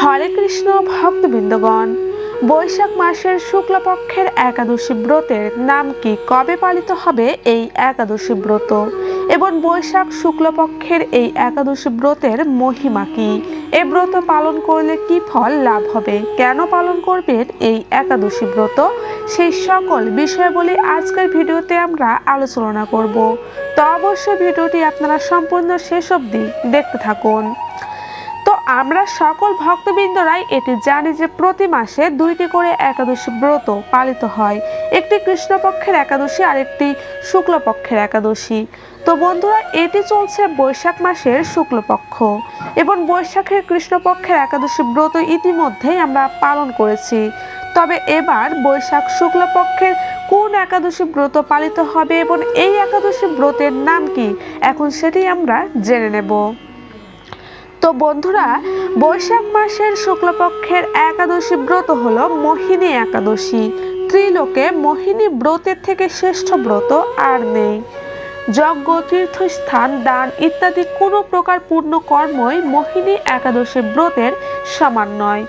হরে কৃষ্ণ ভক্তবৃন্দগণ, বৈশাখ মাসের শুক্লপক্ষের একাদশী ব্রতের নাম কি, কবে পালিত হবে এই একাদশী ব্রত এবং বৈশাখ শুক্লপক্ষের এই একাদশী ব্রতের মহিমা কি, এই ব্রত পালন করলে কি ফল লাভ হবে, কেন পালন করবেন এই একাদশী ব্রত, সেই সকল বিষয়গুলি আজকের ভিডিওতে আমরা আলোচনা করব। তো অবশ্যই ভিডিওটি আপনারা সম্পূর্ণ শেষ অবধি দেখতে থাকুন। তো আমরা সকল ভক্তবৃন্দরাই এটি জানি যে প্রতি মাসে দুইটি করে একাদশী ব্রত পালিত হয়, একটি কৃষ্ণপক্ষের একাদশী আর একটি শুক্লপক্ষের একাদশী। তো বন্ধুরা, এটি চলছে বৈশাখ মাসের শুক্লপক্ষ এবং বৈশাখের কৃষ্ণপক্ষের একাদশী ব্রত ইতিমধ্যেই আমরা পালন করেছি। তবে এবার বৈশাখ শুক্লপক্ষের কোন একাদশী ব্রত পালিত হবে এবং এই একাদশী ব্রতের নাম কি, এখন সেটি আমরা জেনে নেব। তো বন্ধুরা, বৈশাখ মাসের শুক্লপক্ষের একাদশী ব্রত হলো মোহিনী একাদশী। ত্রিলোকে মোহিনী ব্রতের থেকে শ্রেষ্ঠ ব্রত আর নেই। যজ্ঞ, তীর্থস্থান, দান ইত্যাদি কোনো প্রকার পূর্ণ কর্মই মোহিনী একাদশী ব্রতের সমান নয়।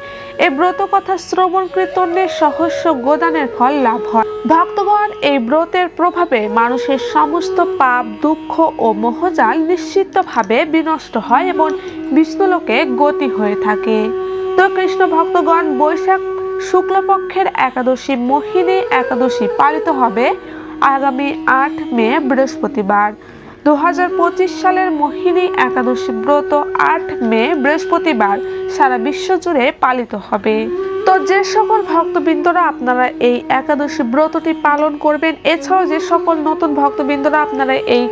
এই ব্রত কথা শ্রবণ কীর্তনে সহস্র গোদানের ফল লাভ হয়। ভক্তগণ, এই ব্রতের প্রভাবে মানুষের সমস্ত পাপ, দুঃখ ও মোহজাল নিশ্চিতভাবে বিনষ্ট হয় এবং বিষ্ণুলোকে গতি হয়ে থাকে। তো কৃষ্ণ ভক্তগণ, বৈশাখ শুক্লপক্ষের একাদশী মোহিনী একাদশী পালিত হবে আগামী 8 মে বৃহস্পতিবার। 2025 সালের মোহিনী একাদশী ব্রত 8 মে বৃহস্পতিবার সারা বিশ্ব জুড়ে পালিত হবে। তো যে সকল ভক্তবৃন্দরা আপনারা এই একাদশী ব্রতটি পালন করবেন, এছাড়াও যে সকল নতুন ভক্তবৃন্দরা আপনারা এই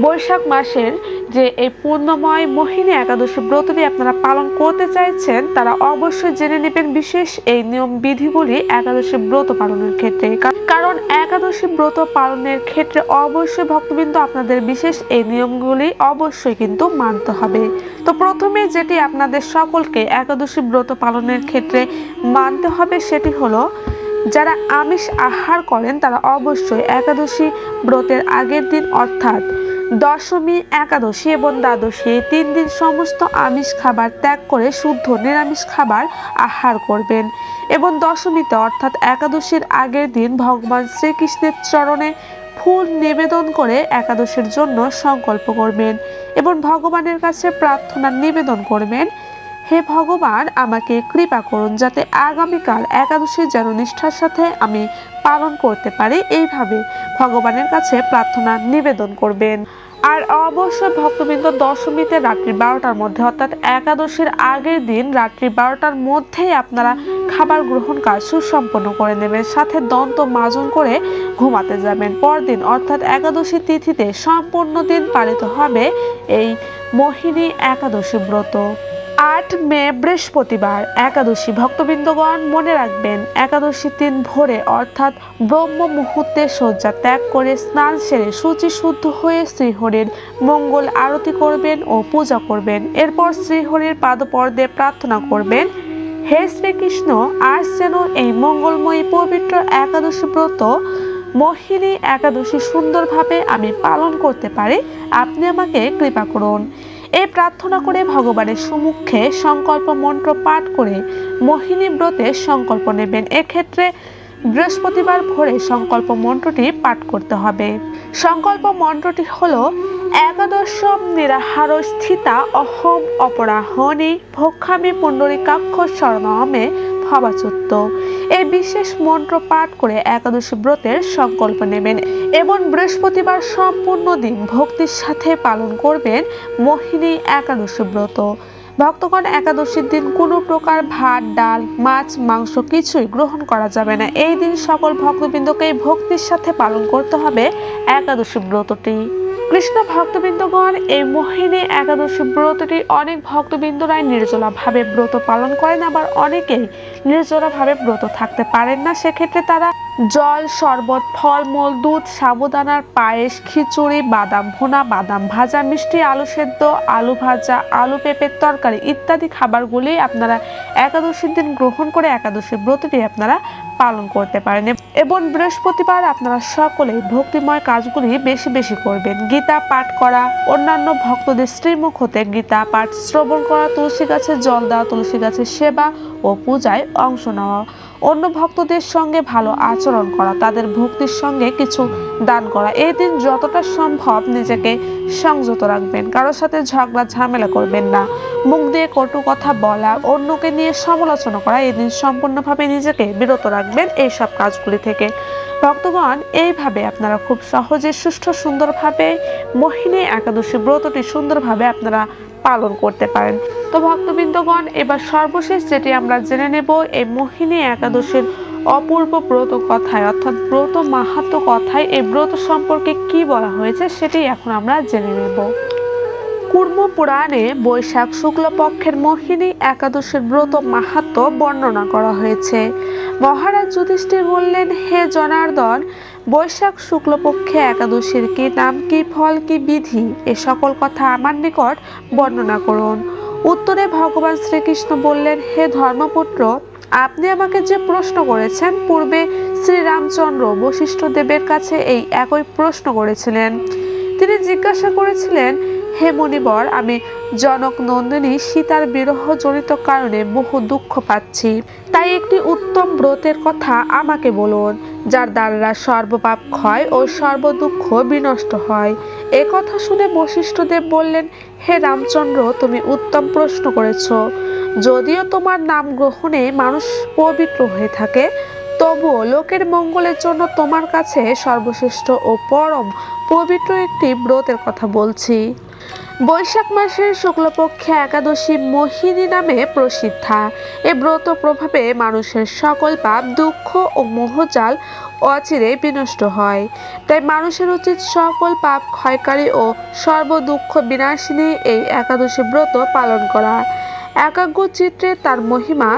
বৈশাখ মাসের যে এই পূর্ণময় মোহিনী একাদশী ব্রতটি আপনারা পালন করতে চাইছেন, তারা অবশ্যই জেনে নেবেন বিশেষ এই নিয়ম বিধিগুলি একাদশী ব্রত পালনের ক্ষেত্রে। কারণ একাদশী ব্রত পালনের ক্ষেত্রে অবশ্যই ভক্তবৃন্দ আপনাদের বিশেষ এই নিয়মগুলি অবশ্যই কিন্তু মানতে হবে। তো প্রথমে যেটি আপনাদের সকলকে একাদশী ব্রত পালনের ক্ষেত্রে মানতে হবে সেটি হলো, যারা আমিষ আহার করেন তারা অবশ্যই একাদশী ব্রতের আগের দিন অর্থাৎ দশমী, একাদশী এবং দ্বাদশী এই 3 দিন সমস্ত আমিষ খাবার ত্যাগ করে শুদ্ধ নিরামিষ খাবার আহার করবেন এবং দশমীতে অর্থাৎ একাদশীর আগের দিন ভগবান শ্রীকৃষ্ণের চরণে ফুল নিবেদন করে একাদশীর জন্য সংকল্প করবেন এবং ভগবানের কাছে প্রার্থনা নিবেদন করবেন, হে ভগবান, আমাকে কৃপা করুন যাতে আগামীকাল একাদশী যেন নিষ্ঠার সাথে আমি পালন করতে পারি। এইভাবে ভগবানের কাছে প্রার্থনা নিবেদন করবেন। আর অবশ্যই ভক্তবৃন্দ, দশমীতে রাত্রি 12টার মধ্যে অর্থাৎ একাদশীর আগের দিন রাত্রি 12টার মধ্যেই আপনারা খাবার গ্রহণ কাজ সুসম্পন্ন করে নেবেন, সাথে দন্ত মাজন করে ঘুমাতে যাবেন। পরদিন অর্থাৎ একাদশী তিথিতে সম্পূর্ণ দিন পালিত হবে এই মোহিনী একাদশী ব্রত। 8 মে বৃহস্পতিবার একাদশী। ভক্তবৃন্দগণ, মনে রাখবেন একাদশী দিন ভোরে অর্থাৎ ব্রহ্ম মুহূর্তে শয্যা ত্যাগ করে স্নান সেরে শুচি শুদ্ধ হয়ে শ্রীহরির মঙ্গল আরতি করবেন ও পূজা করবেন। এরপর শ্রীহরির পাদপদ্মে প্রার্থনা করবেন, হে শ্রীকৃষ্ণ, আজ যেন এই মঙ্গলময়ী পবিত্র একাদশী ব্রত মোহিনী একাদশী সুন্দরভাবে আমি পালন করতে পারি, আপনি আমাকে কৃপা করুন। এই প্রার্থনা করে ভগবানের সম্মুখে সংকল্প মন্ত্র পাঠ করে মোহিনী ব্রতে সংকল্প নেবেন। এক্ষেত্রে বৃহস্পতিবার ভোরে সংকল্প মন্ত্রটি পাঠ করতে হবে। সংকল্প মন্ত্রটি হলো, একাদশম নিরাহার স্থিতা অহম অপরাহণি ভক্ষামি পুণ্ডরীকাক্ষ শরণমে ভবাচ্যুত। এই বিশেষ মন্ত্র পাঠ করে একাদশী ব্রতের সংকল্প নেবেন এবং বৃহস্পতিবার সম্পূর্ণ দিন ভক্তির সাথে পালন করবেন মোহিনী একাদশী ব্রত। ভক্তগণ, একাদশীর দিন কোনো প্রকার ভাত, ডাল, মাছ, মাংস কিছুই গ্রহণ করা যাবে না। এই দিন সকল ভক্তবৃন্দকে ভক্তির সাথে পালন করতে হবে একাদশী ব্রতটি। কৃষ্ণ ভক্তবৃন্দগণ, এই মোহিনী একাদশী ব্রতটি অনেক ভক্তবৃন্দরাই নির্জলাভাবে ব্রত পালন করেন, আবার অনেকেই নির্জলাভাবে ব্রত থাকতে পারেন না। সেক্ষেত্রে তারা জল, শরবত, ফলমূল, দুধ, সাবুদানার পায়েস, খিচুড়ি, বাদাম ভুনা, বাদাম ভাজা, মিষ্টি, আলু সেদ্ধ, আলু ভাজা, আলু পেঁপের তরকারি ইত্যাদি খাবারগুলি আপনারা একাদশীর দিন গ্রহণ করে একাদশী ব্রতটি আপনারা পালন করতে পারেন। এবং বৃহস্পতিবার আপনারা সকলেই ভক্তিময় কাজগুলি বেশি বেশি করবেন। গীতা পাঠ করা, অন্যান্য ভক্তদের শ্রীমুখ হতে গীতা পাঠ শ্রবণ করা, তুলসী গাছে জল দেওয়া, তুলসী গাছের সেবা ও পূজায় অংশ নেওয়া, অন্য ভক্তদের সঙ্গে ভালো আচরণ করা, তাদের ভক্তির সঙ্গে কিছু দান করা। এই দিন যতটা সম্ভব নিজেকে সংযত রাখবেন, কারোর সাথে ঝগড়া ঝামেলা করবেন না, মুখ দিয়ে কটু কথা বলা, অন্যকে নিয়ে সমালোচনা করা, এই দিন সম্পূর্ণভাবে নিজেকে বিরত রাখবেন এইসব কাজগুলি থেকে। ভক্তগণ, এইভাবে আপনারা খুব সহজে সুষ্ঠু সুন্দরভাবে মোহিনী একাদশী ব্রতটি সুন্দরভাবে আপনারা পালন করতে পারেন। তো ভক্তবৃন্দগণ, এবার সর্বশেষ যেটি আমরা জেনে নেব, এই মোহিনী একাদশীর অপূর্ব ব্রত কথায় অর্থাৎ ব্রত মাহাত্ম্য কথায় এই ব্রত সম্পর্কে কি বলা হয়েছে সেটি এখন আমরা জেনে নেব। কুর্ম পুরাণে বৈশাখ শুক্লপক্ষের মোহিনী একাদশীর ব্রত মাহাত্ম্য বর্ণনা করা হয়েছে। মহারাজ যুধিষ্ঠির বললেন, হে জনার্দন, বৈশাখ শুক্লপক্ষে একাদশীর কি নাম, কি ফল, কি বিধি, এ সকল কথা আমার নিকট বর্ণনা করুন। উত্তরে ভগবান শ্রীকৃষ্ণ বললেন, হে ধর্মপুত্র, আপনি আমাকে যে প্রশ্ন করেছেন, পূর্বে শ্রীরামচন্দ্র বশিষ্ঠ দেবের কাছে এই একই প্রশ্ন করেছিলেন। তিনি জিজ্ঞাসা করেছিলেন, হে মুনিবর, আমি জনক নন্দিনী সীতার বিরহ জনিত কারণে বহু দুঃখ পাচ্ছি, তাই একটি উত্তম ব্রতের কথা আমাকে বলুন, যার দ্বারা সর্বপাপ ক্ষয় ও সর্বদুঃখ বিনষ্ট হয়। এ কথা শুনে বশিষ্ঠদেব বললেন, হে রামচন্দ্র, তুমি উত্তম প্রশ্ন করেছ। যদিও তোমার নাম গ্রহণে মানুষ পবিত্র হয়ে থাকে, তবুও লোকের মঙ্গলের জন্য তোমার কাছে সর্বশ্রেষ্ঠ ও পরম পবিত্র একটি ব্রতের কথা বলছি। বৈশাখ মাসের শুক্লপক্ষে একাদশী মোহিনী নামে প্রসিদ্ধা। এ ব্রত প্রভাবে মানুষের সকল পাপ, দুঃখ ও মোহজাল অচিরে বিনষ্ট হয়। তাই মানুষের উচিত সকল পাপ ক্ষয়কারী ও সর্বদুঃখ বিনাশিনী এই একাদশী ব্রত পালন করা। একাগ্র চিত্রে তার মহিমা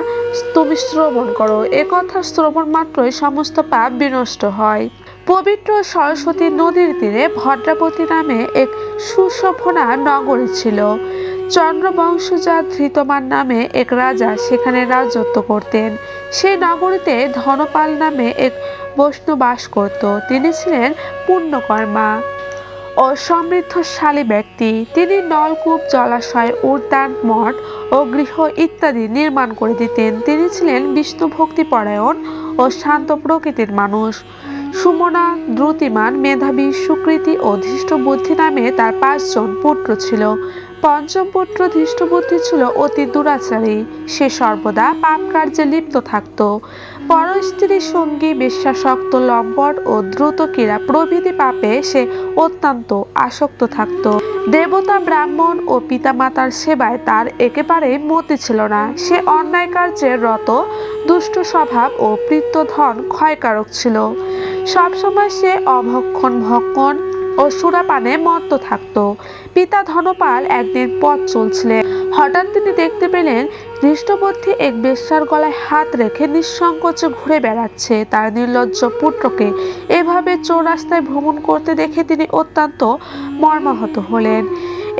তুমি শ্রবণ করো, এ কথা শ্রবণ মাত্রই সমস্ত পাপ বিনষ্ট হয়। পবিত্র সরস্বতী নদীর তীরে ভদ্রাবতী নামে এক সুশোভনা নগরী ছিল। চন্দ্রবংশজাত ধৃতমান নামে এক রাজা সেখানে রাজত্ব করতেন। সেই নগরীতে ধনপাল নামে এক বৈষ্ণব বাস করত। তিনি ছিলেন পুণ্যকর্মা ও সমৃদ্ধশালী ব্যক্তি। তিনি নলকূপ, জলাশয়, উদ্যান, মঠ ও গৃহ ইত্যাদি নির্মাণ করে দিতেন। তিনি ছিলেন বিষ্ণু ভক্তিপরায়ণ ও শান্ত প্রকৃতির মানুষ। সুমনা, দ্রুতিমান, মেধাবী, সুকৃতি ও ধৃষ্টবুদ্ধি নামে তার 5 জন পুত্র ছিল। পঞ্চম পুত্র ধৃষ্টবুদ্ধি ছিল অতি দুরাচারী। সে সর্বদা পাপ কার্যে লিপ্ত থাকত। পর স্ত্রী, সঙ্গী, বেশ্যাসক্ত, লম্পট ও দ্রুত ক্রীড়া প্রভৃতি পাপে সে অত্যন্ত আসক্ত থাকত। দেবতা, ব্রাহ্মণ ও পিতামাতার সেবায় তার একেবারে মতি ছিল না। সে অন্যায় কার্যে রত, দুষ্ট স্বভাব ও পিতৃধন ক্ষয়কারক ছিল। সবসময় সে অভক্ষণ, ভক্ষণ ও সুরাপানে মত্ত থাকত। পিতা ধনপাল একদিন পথ চলছিলেন। হঠাৎ তিনি দেখতে পেলেন ধৃষ্টবুদ্ধি এক বেশ্যার গলায় হাত রেখে নিঃসংকোচে ঘুরে বেড়াচ্ছে। তার নির্লজ্জ পুত্রকে এভাবে চৌরাস্তায় ভ্রমণ করতে দেখে তিনি অত্যন্ত মর্মাহত হলেন।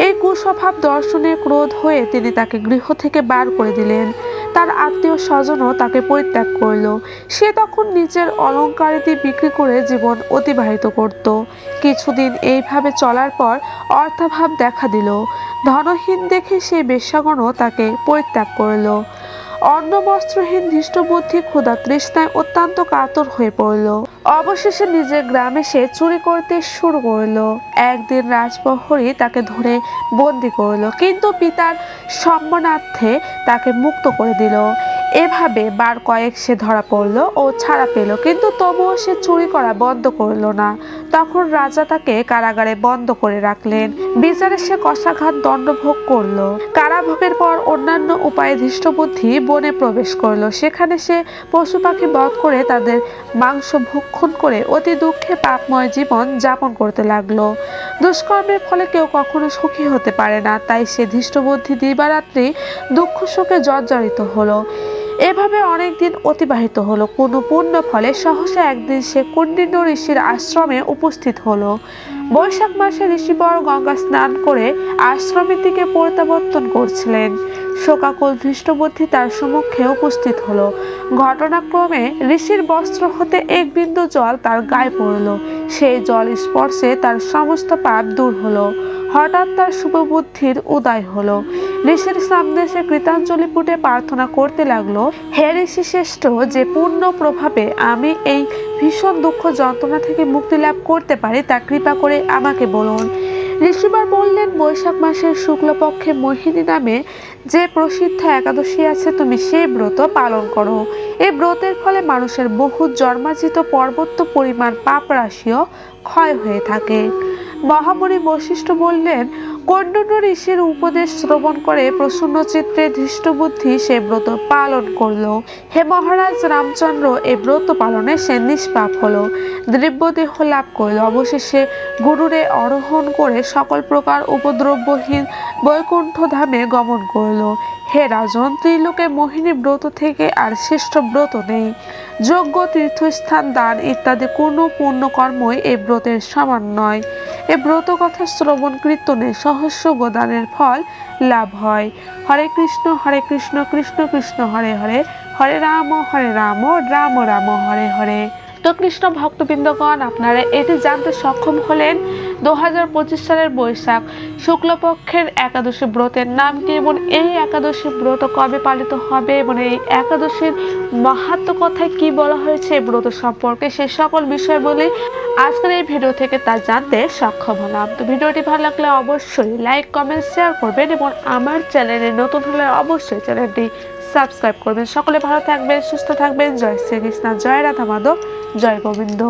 এই কুস্বভাব দর্শনে ক্রোধ হয়ে তিনি তাকে গৃহ থেকে বার করে দিলেন। তার আত্মীয় স্বজনও তাকে পরিত্যাগ করল। সে তখন নিজের অলঙ্কারিতি বিক্রি করে জীবন অতিবাহিত করত। কিছুদিন এইভাবে চলার পর অর্থাভাব দেখা দিল। ধনহীন দেখে সেই বেশ্যাগণও তাকে পরিত্যাগ করল। অন্ন বস্ত্রহীন ধৃষ্টবুদ্ধি ক্ষুধা তৃষ্ণায় অত্যন্ত কাতর হয়ে পড়ল। অবশেষে নিজের গ্রামে সে চুরি করতে শুরু করলো। একদিন রাজপ্রহরী তাকে ধরে বন্দি করলো, কিন্তু পিতার সম্মানার্থে তাকে মুক্ত করে দিল। এভাবে বার কয়েক সে ধরা পড়লো ও ছাড়া পেল, কিন্তু তবুও সে চুরি করা বন্ধ করলো না। তখন রাজা তাকে কারাগারে বন্ধ করে রাখলেন। বিচারে সে কষাঘাত দণ্ডভোগ করলো। কারাভোগের পর অন্যান্য উপায়ে ধৃষ্টবুদ্ধি বনে প্রবেশ করলো। সেখানে সে পশু পাখি বধ করে তাদের মাংস ভক্ষণ করে অতি দুঃখে পাপময় জীবন যাপন করতে লাগলো। দুষ্কর্মের ফলে কেউ কখনো সুখী হতে পারে না, তাই সে ধৃষ্টবুদ্ধি দিবারাত্রি দুঃখ শোকে জর্জরিত হলো। এভাবে অনেক দিন অতিবাহিত হলো। কোনো পুণ্য ফলে সহসা একদিন সে কুণ্ডিন্য ঋষির আশ্রমে উপস্থিত হলো। বৈশাখ মাসে ঋষিবর গঙ্গা স্নান করে আশ্রমের দিকে প্রত্যাবর্তন করছিলেন। শোকাকুল ধৃষ্টবুদ্ধি তার সম্মুখে উপস্থিত হলো। ঘটনাক্রমে ঋষির বস্ত্র হতে এক বিন্দু জল তার গায়ে পড়ল। সেই জল স্পর্শে তার সমস্ত পাপ দূর হলো। হঠাৎ তার শুভবুদ্ধির উদয় হলো। ঋষির সামনে সে কৃতাঞ্জলি পুটে প্রার্থনা করতে লাগলো, হে ঋষি শ্রেষ্ঠ, যে পূর্ণ প্রভাবে আমি এই ভীষণ দুঃখ যন্ত্রণা থেকে মুক্তি লাভ করতে পারি তা কৃপা করে আমাকে বলুন। ঋষিবার বললেন, বৈশাখ মাসের শুক্লপক্ষে মোহিনী নামে যে প্রসিদ্ধ একাদশী আছে তুমি সেই ব্রত পালন করো। এই ব্রতের ফলে মানুষের বহু জন্মার্জিত পর্বত পরিমাণ পাপ রাশিও ক্ষয় হয়ে থাকে। মহামুনি বশিষ্ঠ বললেন, কণ্ডন্য ঋষির উপদেশ শ্রবণ করে প্রসন্ন চিত্রে ধৃষ্টবুদ্ধি সে ব্রত পালন করলো। হে মহারাজ রামচন্দ্র, এই ব্রত পালনে সে নিষ্পাপ হলো, দিব্যদেহ লাভ করল। অবশেষে গুরুরে আরোহণ করে সকল প্রকার উপদ্রবহীন বৈকুণ্ঠ ধামে গমন করল। হে রাজন, ত্রিলোকে মোহিনী ব্রত থেকে আর শ্রেষ্ঠ ব্রত নেই। যজ্ঞ, তীর্থস্থান, দান ইত্যাদি কোনো পুণ্যকর্মই এই ব্রতের সমান নয়। এই ব্রত কথা শ্রবণ কীর্তনে সহস্র গোদানের ফল লাভ হয়। হরে কৃষ্ণ কৃষ্ণ কৃষ্ণ হরে হরে, হরে রাম রাম রাম হরে হরে। তো কৃষ্ণ ভক্তবৃন্দগণ, আপনারা এটি জানতে সক্ষম হলেন 2025 সালের বৈশাখ শুক্লপক্ষের একাদশী ব্রতের নাম কি এবং এই একাদশী ব্রত কবে পালিত হবে এবং এই একাদশীর মাহাত্ম্য কথায় কি বলা হয়েছে এই ব্রত সম্পর্কে, সে সকল বিষয় বলে আজকের এই ভিডিও থেকে তা জানতে সক্ষম হলাম। তো ভিডিওটি ভালো লাগলে অবশ্যই লাইক, কমেন্ট, শেয়ার করবেন এবং আমার চ্যানেলে নতুন হলে অবশ্যই চ্যানেলটি সাবস্ক্রাইব করবেন। সকলে ভালো থাকবেন, সুস্থ থাকবেন। জয় শ্রীকৃষ্ণ, জয় রাধা মাধব, জয় গোবিন্দ।